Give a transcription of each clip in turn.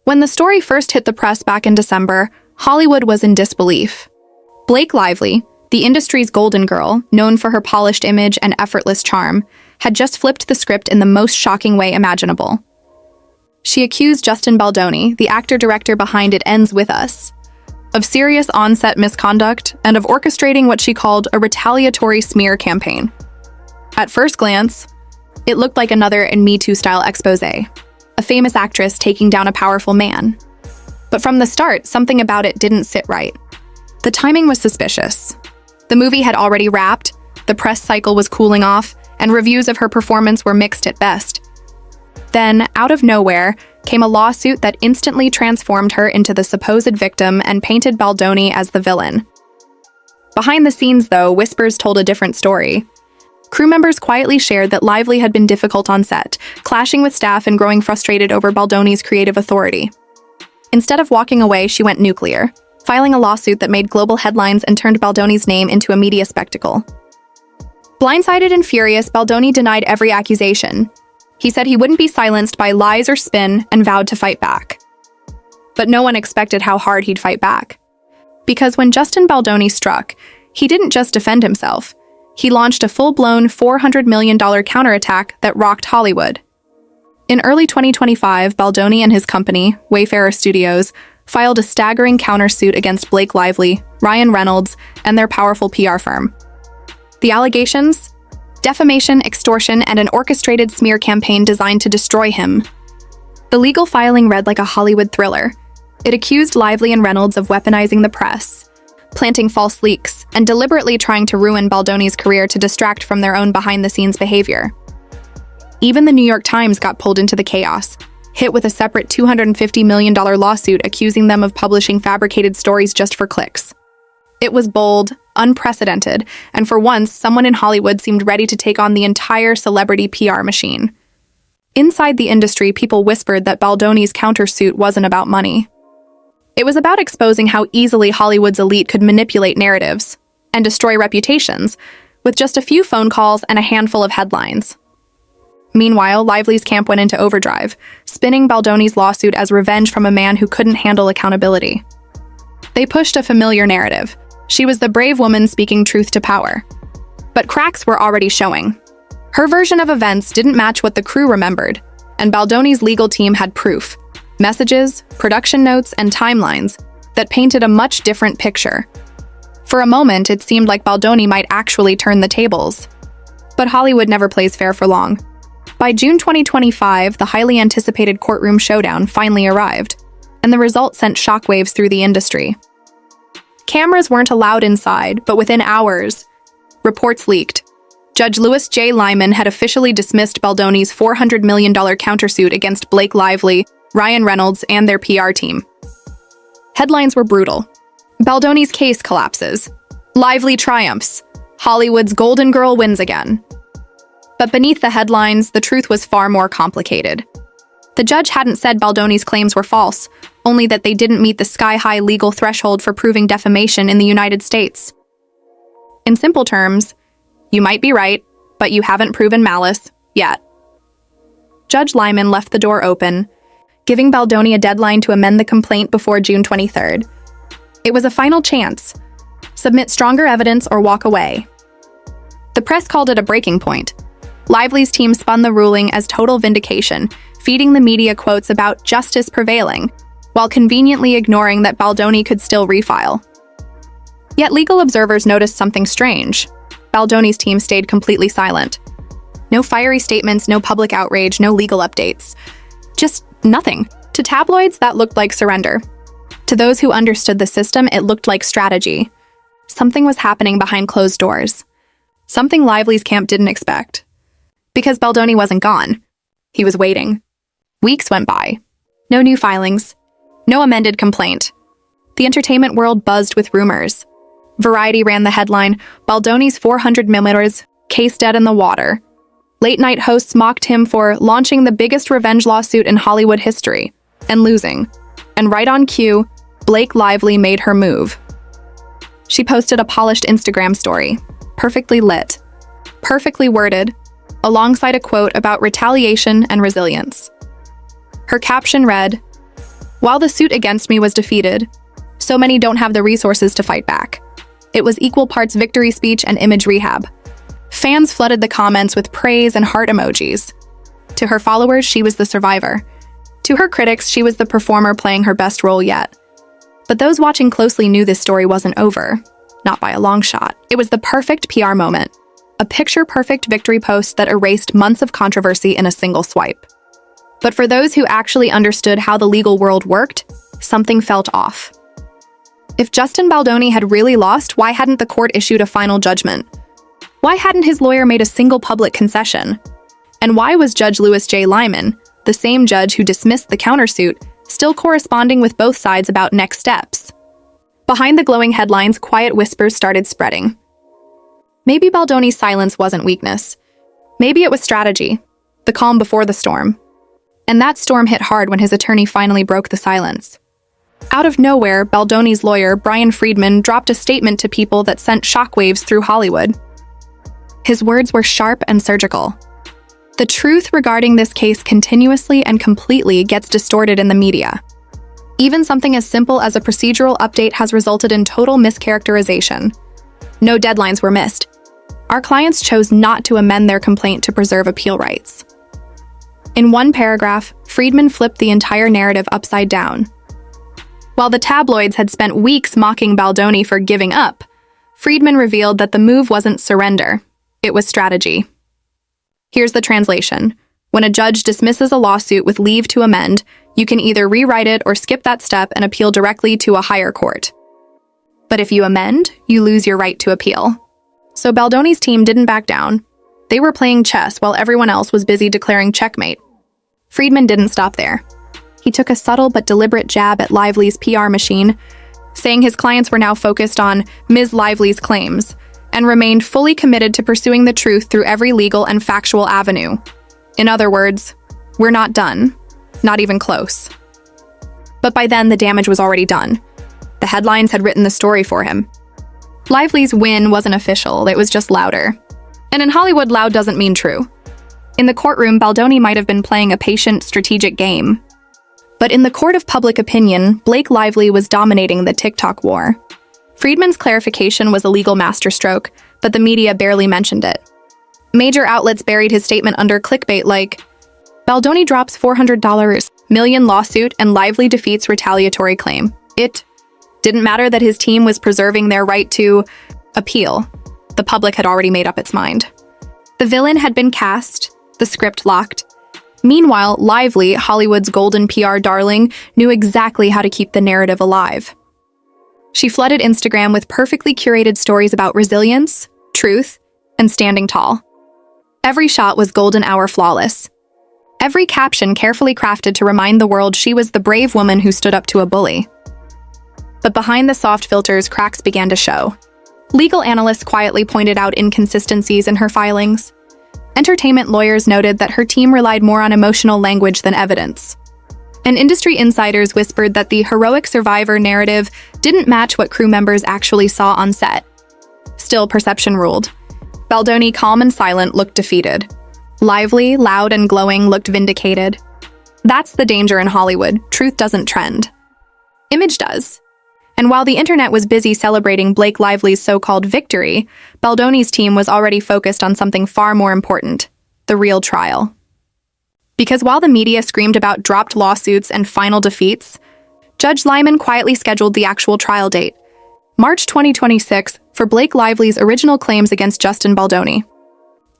When the story first hit the press back in December, Hollywood was in disbelief. Blake Lively, the industry's golden girl, known for her polished image and effortless charm, had just flipped the script in the most shocking way imaginable. She accused Justin Baldoni, the actor-director behind It Ends With Us, of serious on-set misconduct and of orchestrating what she called a retaliatory smear campaign. At first glance, it looked like another Me Too-style expose, a famous actress taking down a powerful man. But from the start, something about it didn't sit right. The timing was suspicious. The movie had already wrapped, the press cycle was cooling off, and reviews of her performance were mixed at best. Then, out of nowhere, came a lawsuit that instantly transformed her into the supposed victim and painted Baldoni as the villain. Behind the scenes, though, whispers told a different story. Crew members quietly shared that Lively had been difficult on set, clashing with staff and growing frustrated over Baldoni's creative authority. Instead of walking away, she went nuclear, filing a lawsuit that made global headlines and turned Baldoni's name into a media spectacle. Blindsided and furious, Baldoni denied every accusation. He said he wouldn't be silenced by lies or spin and vowed to fight back. But no one expected how hard he'd fight back. Because when Justin Baldoni struck, he didn't just defend himself. He launched a full-blown $400 million counterattack that rocked Hollywood. In early 2025, Baldoni and his company, Wayfarer Studios, filed a staggering countersuit against Blake Lively, Ryan Reynolds, and their powerful PR firm. The allegations? Defamation, extortion, and an orchestrated smear campaign designed to destroy him. The legal filing read like a Hollywood thriller. It accused Lively and Reynolds of weaponizing the press, planting false leaks, and deliberately trying to ruin Baldoni's career to distract from their own behind-the-scenes behavior. Even the New York Times got pulled into the chaos, hit with a separate $250 million lawsuit accusing them of publishing fabricated stories just for clicks. It was bold, unprecedented, and for once, someone in Hollywood seemed ready to take on the entire celebrity PR machine. Inside the industry, people whispered that Baldoni's countersuit wasn't about money. It was about exposing how easily Hollywood's elite could manipulate narratives and destroy reputations with just a few phone calls and a handful of headlines. Meanwhile, Lively's camp went into overdrive, spinning Baldoni's lawsuit as revenge from a man who couldn't handle accountability. They pushed a familiar narrative. She was the brave woman speaking truth to power. But cracks were already showing. Her version of events didn't match what the crew remembered, and Baldoni's legal team had proof, messages, production notes, and timelines that painted a much different picture. For a moment, it seemed like Baldoni might actually turn the tables. But Hollywood never plays fair for long. By June 2025, the highly anticipated Courtroom showdown finally arrived, and the result sent shockwaves through the industry. Cameras weren't allowed inside, but within hours, reports leaked. Judge Louis J. Lyman had officially dismissed Baldoni's $400 million countersuit against Blake Lively, Ryan Reynolds, and their PR team. Headlines were brutal. Baldoni's case collapses. Lively triumphs. Hollywood's golden girl wins again. But beneath the headlines, the truth was far more complicated. The judge hadn't said Baldoni's claims were false, only that they didn't meet the sky-high legal threshold for proving defamation in the United States. In simple terms, you might be right, but you haven't proven malice yet. Judge Lyman left the door open, giving Baldoni a deadline to amend the complaint before June 23rd. It was a final chance. Submit stronger evidence or walk away. The press called it a breaking point. Lively's team spun the ruling as total vindication, feeding the media quotes about justice prevailing, while conveniently ignoring that Baldoni could still refile. Yet legal observers noticed something strange. Baldoni's team stayed completely silent. No fiery statements, no public outrage, no legal updates. Just nothing. To tabloids, that looked like surrender. To those who understood the system, it looked like strategy. Something was happening behind closed doors. Something Lively's camp didn't expect. Because Baldoni wasn't gone. He was waiting. Weeks went by. No new filings. No amended complaint. The entertainment world buzzed with rumors. Variety ran the headline, Baldoni's $400 million, case dead in the water. Late-night hosts mocked him for launching the biggest revenge lawsuit in Hollywood history, and losing. And right on cue, Blake Lively made her move. She posted a polished Instagram story, perfectly lit, perfectly worded, alongside a quote about retaliation and resilience. Her caption read, While the suit against me was defeated, so many don't have the resources to fight back. It was equal parts victory speech and image rehab. Fans flooded the comments with praise and heart emojis. To her followers, she was the survivor. To her critics, she was the performer playing her best role yet. But those watching closely knew this story wasn't over. Not by a long shot. It was the perfect PR moment. A picture-perfect victory post that erased months of controversy in a single swipe. But for those who actually understood how the legal world worked, something felt off. If Justin Baldoni had really lost, why hadn't the court issued a final judgment? Why hadn't his lawyer made a single public concession? And why was Judge Louis J. Lyman, the same judge who dismissed the countersuit, still corresponding with both sides about next steps? Behind the glowing headlines, quiet whispers started spreading. Maybe Baldoni's silence wasn't weakness. Maybe it was strategy, the calm before the storm. And that storm hit hard when his attorney finally broke the silence. Out of nowhere, Baldoni's lawyer, Brian Friedman, dropped a statement to people that sent shockwaves through Hollywood. His words were sharp and surgical. The truth regarding this case continuously and completely gets distorted in the media. Even something as simple as a procedural update has resulted in total mischaracterization. No deadlines were missed. Our clients chose not to amend their complaint to preserve appeal rights. In one paragraph, Friedman flipped the entire narrative upside down. While the tabloids had spent weeks mocking Baldoni for giving up, Friedman revealed that the move wasn't surrender, it was strategy. Here's the translation. When a judge dismisses a lawsuit with leave to amend, you can either rewrite it or skip that step and appeal directly to a higher court. But if you amend, you lose your right to appeal. So Baldoni's team didn't back down. They were playing chess while everyone else was busy declaring checkmate. Friedman didn't stop there. He took a subtle but deliberate jab at Lively's PR machine, saying his clients were now focused on Ms. Lively's claims and remained fully committed to pursuing the truth through every legal and factual avenue. In other words, we're not done. Not even close. But by then, the damage was already done. The headlines had written the story for him. Lively's win wasn't official, it was just louder. And in Hollywood, loud doesn't mean true. In the courtroom, Baldoni might have been playing a patient, strategic game. But in the court of public opinion, Blake Lively was dominating the TikTok war. Friedman's clarification was a legal masterstroke, but the media barely mentioned it. Major outlets buried his statement under clickbait like, Baldoni drops $400 million lawsuit and Lively defeats retaliatory claim. It didn't matter that his team was preserving their right to appeal. The public had already made up its mind. The villain had been cast, the script locked. Meanwhile, Lively, Hollywood's golden PR darling, knew exactly how to keep the narrative alive. She flooded Instagram with perfectly curated stories about resilience, truth, and standing tall. Every shot was golden hour flawless. Every caption carefully crafted to remind the world she was the brave woman who stood up to a bully. But behind the soft filters, cracks began to show. Legal analysts quietly pointed out inconsistencies in her filings. Entertainment lawyers noted that her team relied more on emotional language than evidence. And industry insiders whispered that the heroic survivor narrative didn't match what crew members actually saw on set. Still, perception ruled. Baldoni, calm and silent, looked defeated. Lively, loud and glowing, looked vindicated. That's the danger in Hollywood. Truth doesn't trend. Image does. And while the internet was busy celebrating Blake Lively's so-called victory, Baldoni's team was already focused on something far more important, the real trial. Because while the media screamed about dropped lawsuits and final defeats, Judge Lyman quietly scheduled the actual trial date, March 2026, for Blake Lively's original claims against Justin Baldoni.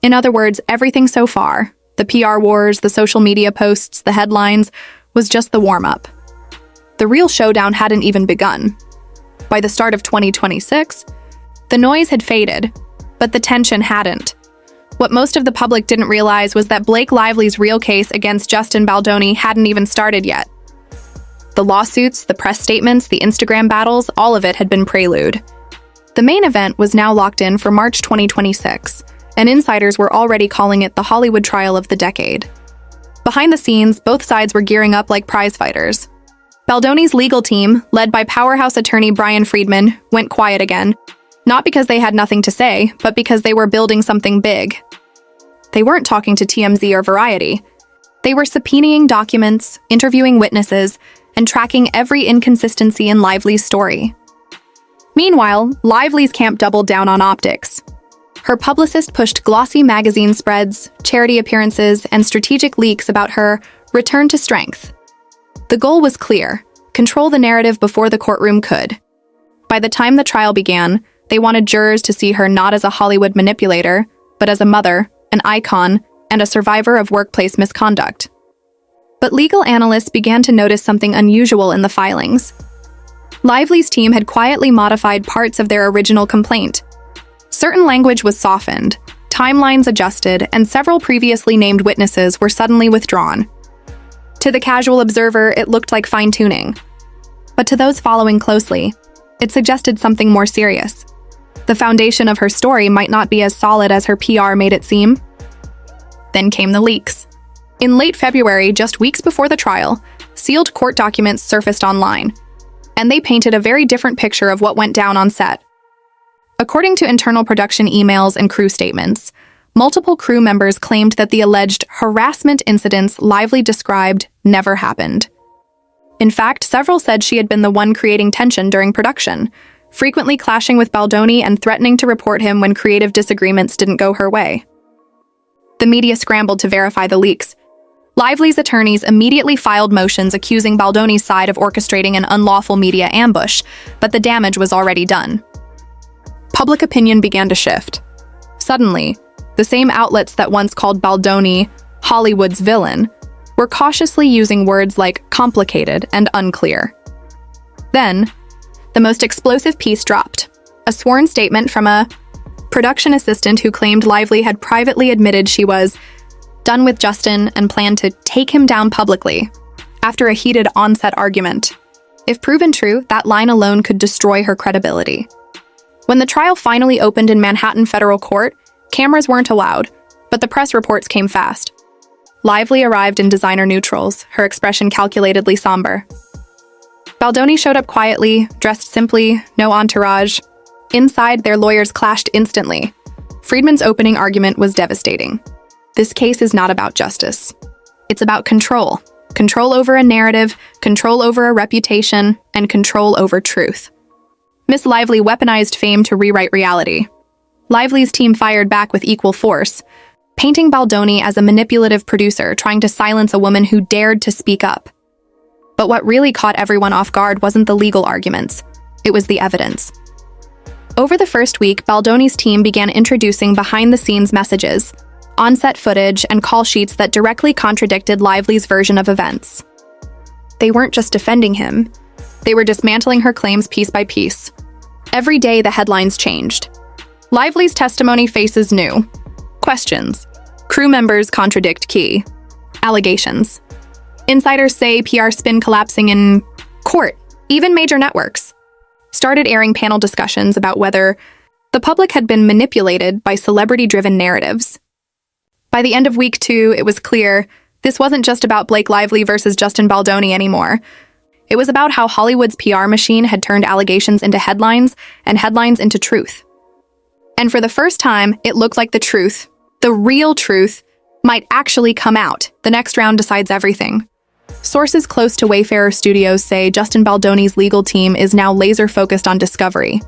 In other words, everything so far, the PR wars, the social media posts, the headlines, was just the warm-up. The real showdown hadn't even begun. By the start of 2026, the noise had faded, but the tension hadn't. What most of the public didn't realize was that Blake Lively's real case against Justin Baldoni hadn't even started yet. The lawsuits, the press statements, the Instagram battles, all of it had been prelude. The main event was now locked in for March 2026, and insiders were already calling it the Hollywood trial of the decade. Behind the scenes, both sides were gearing up like prize fighters. Baldoni's legal team, led by powerhouse attorney Brian Friedman, went quiet again, not because they had nothing to say, but because they were building something big. They weren't talking to TMZ or Variety. They were subpoenaing documents, interviewing witnesses, and tracking every inconsistency in Lively's story. Meanwhile, Lively's camp doubled down on optics. Her publicist pushed glossy magazine spreads, charity appearances, and strategic leaks about her return to strength. The goal was clear: control the narrative before the courtroom could. By the time the trial began, they wanted jurors to see her not as a Hollywood manipulator, but as a mother, an icon, and a survivor of workplace misconduct. But legal analysts began to notice something unusual in the filings. Lively's team had quietly modified parts of their original complaint. Certain language was softened, timelines adjusted, and several previously named witnesses were suddenly withdrawn. To the casual observer, it looked like fine-tuning. But to those following closely, it suggested something more serious. The foundation of her story might not be as solid as her PR made it seem. Then came the leaks. In late February, just weeks before the trial, sealed court documents surfaced online, and they painted a very different picture of what went down on set. According to internal production emails and crew statements, multiple crew members claimed that the alleged harassment incidents Lively described never happened. In fact, several said she had been the one creating tension during production, frequently clashing with Baldoni and threatening to report him when creative disagreements didn't go her way. The media scrambled to verify the leaks. Lively's attorneys immediately filed motions accusing Baldoni's side of orchestrating an unlawful media ambush, but the damage was already done. Public opinion began to shift. Suddenly, the same outlets that once called Baldoni Hollywood's villain were cautiously using words like complicated and unclear. Then, the most explosive piece dropped: a sworn statement from a production assistant who claimed Lively had privately admitted she was done with Justin and planned to take him down publicly after a heated on-set argument. If proven true, that line alone could destroy her credibility. When the trial finally opened in Manhattan federal court, cameras weren't allowed, but the press reports came fast. Lively arrived in designer neutrals, her expression calculatedly somber. Baldoni showed up quietly, dressed simply, no entourage. Inside, their lawyers clashed instantly. Friedman's opening argument was devastating. This case is not about justice. It's about control. Control over a narrative, control over a reputation, and control over truth. Miss Lively weaponized fame to rewrite reality. Lively's team fired back with equal force, painting Baldoni as a manipulative producer trying to silence a woman who dared to speak up. But what really caught everyone off guard wasn't the legal arguments. It was the evidence. Over the first week, Baldoni's team began introducing behind-the-scenes messages, on-set footage, and call sheets that directly contradicted Lively's version of events. They weren't just defending him. They were dismantling her claims piece by piece. Every day, the headlines changed. Lively's testimony faces new questions. Crew members contradict key allegations. Insiders say PR spin collapsing in court. Even major networks started airing panel discussions about whether the public had been manipulated by celebrity-driven narratives. By the end of week 2, it was clear this wasn't just about Blake Lively versus Justin Baldoni anymore. It was about how Hollywood's PR machine had turned allegations into headlines and headlines into truth. And for the first time, it looked like the truth, the real truth, might actually come out. The next round decides everything. Sources close to Wayfarer Studios say Justin Baldoni's legal team is now laser-focused on discovery,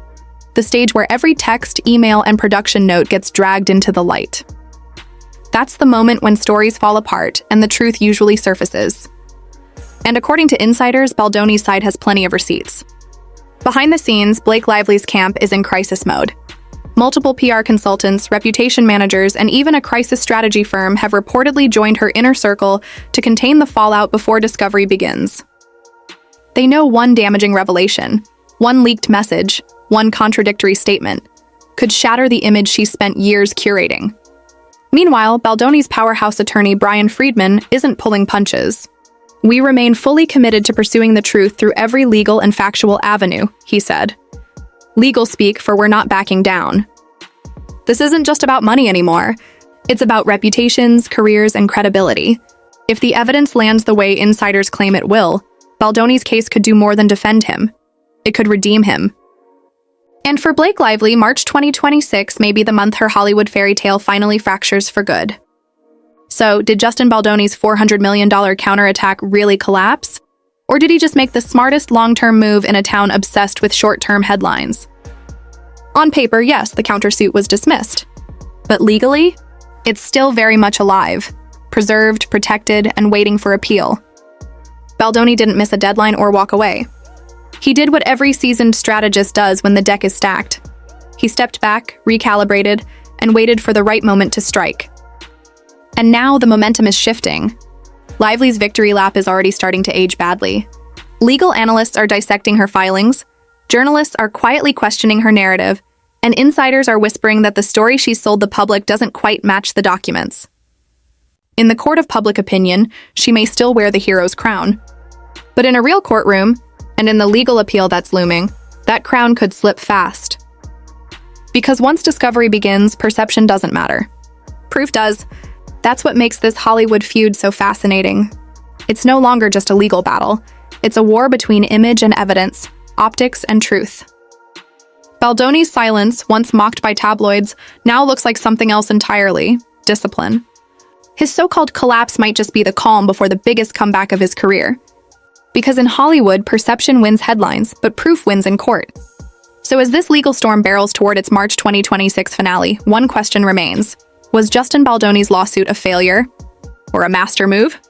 the stage where every text, email, and production note gets dragged into the light. That's the moment when stories fall apart and the truth usually surfaces. And according to insiders, Baldoni's side has plenty of receipts. Behind the scenes, Blake Lively's camp is in crisis mode. Multiple PR consultants, reputation managers, and even a crisis strategy firm have reportedly joined her inner circle to contain the fallout before discovery begins. They know one damaging revelation, one leaked message, one contradictory statement, could shatter the image she spent years curating. Meanwhile, Baldoni's powerhouse attorney Brian Friedman isn't pulling punches. "We remain fully committed to pursuing the truth through every legal and factual avenue," he said. Legal speak for "we're not backing down." This isn't just about money anymore. It's about reputations, careers, and credibility. If the evidence lands the way insiders claim it will, Baldoni's case could do more than defend him. It could redeem him. And for Blake Lively, March 2026 may be the month her Hollywood fairy tale finally fractures for good. So, did Justin Baldoni's $400 million counterattack really collapse? Or did he just make the smartest long-term move in a town obsessed with short-term headlines? On paper, yes, the countersuit was dismissed. But legally, it's still very much alive, preserved, protected, and waiting for appeal. Baldoni didn't miss a deadline or walk away. He did what every seasoned strategist does when the deck is stacked. He stepped back, recalibrated, and waited for the right moment to strike. And now the momentum is shifting. Lively's victory lap is already starting to age badly. Legal analysts are dissecting her filings, journalists are quietly questioning her narrative, and insiders are whispering that the story she sold the public doesn't quite match the documents. In the court of public opinion, she may still wear the hero's crown. But in a real courtroom, and in the legal appeal that's looming, that crown could slip fast. Because once discovery begins, perception doesn't matter. Proof does. That's what makes this Hollywood feud so fascinating. It's no longer just a legal battle. It's a war between image and evidence, optics and truth. Baldoni's silence, once mocked by tabloids, now looks like something else entirely: discipline. His so-called collapse might just be the calm before the biggest comeback of his career. Because in Hollywood, perception wins headlines, but proof wins in court. So as this legal storm barrels toward its March 2026 finale, one question remains. Was Justin Baldoni's lawsuit a failure? Or a master move?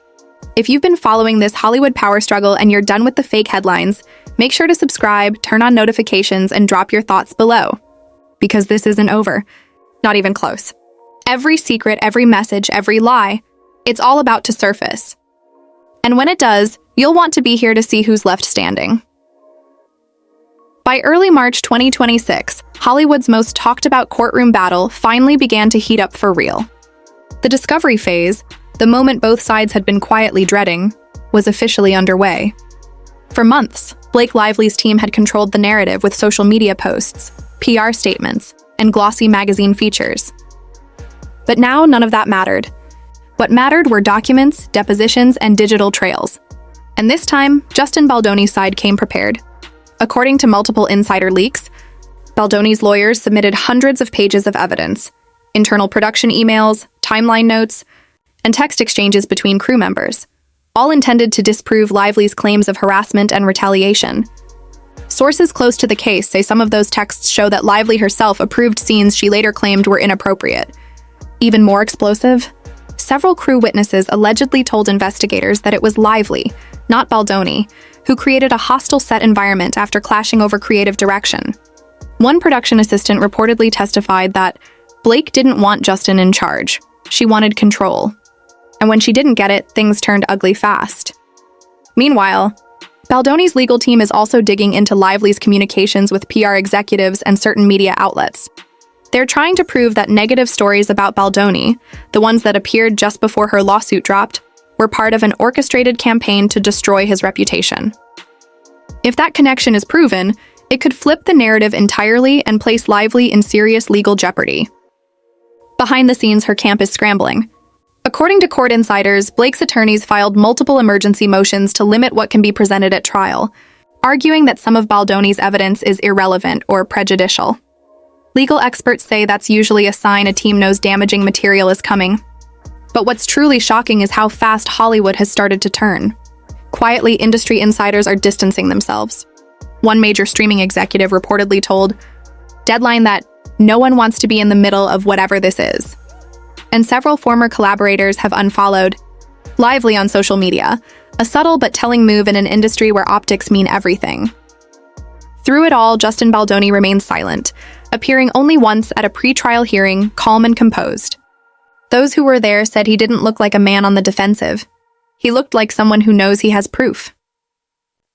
If you've been following this Hollywood power struggle and you're done with the fake headlines, make sure to subscribe, turn on notifications, and drop your thoughts below. Because this isn't over. Not even close. Every secret, every message, every lie, it's all about to surface. And when it does, you'll want to be here to see who's left standing. By early March 2026, Hollywood's most talked about courtroom battle finally began to heat up for real. The discovery phase, the moment both sides had been quietly dreading, was officially underway. For months, Blake Lively's team had controlled the narrative with social media posts, PR statements, and glossy magazine features. But now none of that mattered. What mattered were documents, depositions, and digital trails. And this time, Justin Baldoni's side came prepared. According to multiple insider leaks, Baldoni's lawyers submitted hundreds of pages of evidence, internal production emails, timeline notes, and text exchanges between crew members, all intended to disprove Lively's claims of harassment and retaliation. Sources close to the case say some of those texts show that Lively herself approved scenes she later claimed were inappropriate. Even more explosive, several crew witnesses allegedly told investigators that it was Lively, not Baldoni, who created a hostile set environment after clashing over creative direction. One production assistant reportedly testified that Blake didn't want Justin in charge. She wanted control. And when she didn't get it, things turned ugly fast. Meanwhile, Baldoni's legal team is also digging into Lively's communications with PR executives and certain media outlets. They're trying to prove that negative stories about Baldoni, the ones that appeared just before her lawsuit dropped, were part of an orchestrated campaign to destroy his reputation. If that connection is proven, it could flip the narrative entirely and place Lively in serious legal jeopardy. Behind the scenes, her camp is scrambling. According to court insiders, Blake's attorneys filed multiple emergency motions to limit what can be presented at trial, arguing that some of Baldoni's evidence is irrelevant or prejudicial. Legal experts say that's usually a sign a team knows damaging material is coming. But what's truly shocking is how fast Hollywood has started to turn. Quietly, industry insiders are distancing themselves. One major streaming executive reportedly told Deadline that no one wants to be in the middle of whatever this is. And several former collaborators have unfollowed Lively on social media, a subtle but telling move in an industry where optics mean everything. Through it all, Justin Baldoni remains silent, appearing only once at a pre-trial hearing, calm and composed. Those who were there said he didn't look like a man on the defensive. He looked like someone who knows he has proof.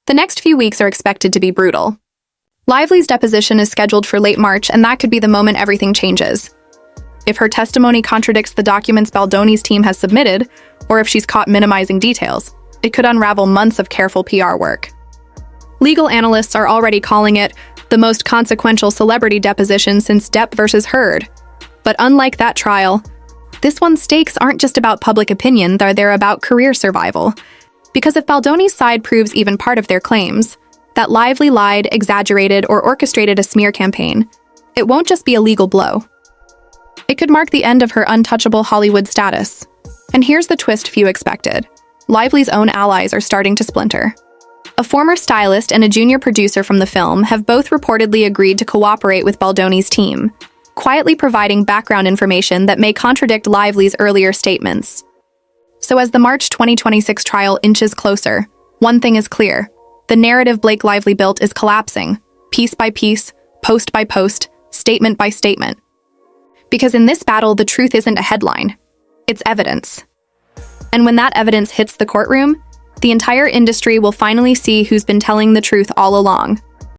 The next few weeks are expected to be brutal. Lively's deposition is scheduled for late March, and that could be the moment everything changes. If her testimony contradicts the documents Baldoni's team has submitted, or if she's caught minimizing details, it could unravel months of careful PR work. Legal analysts are already calling it the most consequential celebrity deposition since Depp versus Heard. But unlike that trial, this one's stakes aren't just about public opinion, they're about career survival. Because if Baldoni's side proves even part of their claims, that Lively lied, exaggerated, or orchestrated a smear campaign, it won't just be a legal blow. It could mark the end of her untouchable Hollywood status. And here's the twist few expected. Lively's own allies are starting to splinter. A former stylist and a junior producer from the film have both reportedly agreed to cooperate with Baldoni's team, quietly providing background information that may contradict Lively's earlier statements. So as the March 2026 trial inches closer, one thing is clear. The narrative Blake Lively built is collapsing, piece by piece, post by post, statement by statement. Because in this battle, the truth isn't a headline, it's evidence. And when that evidence hits the courtroom, the entire industry will finally see who's been telling the truth all along.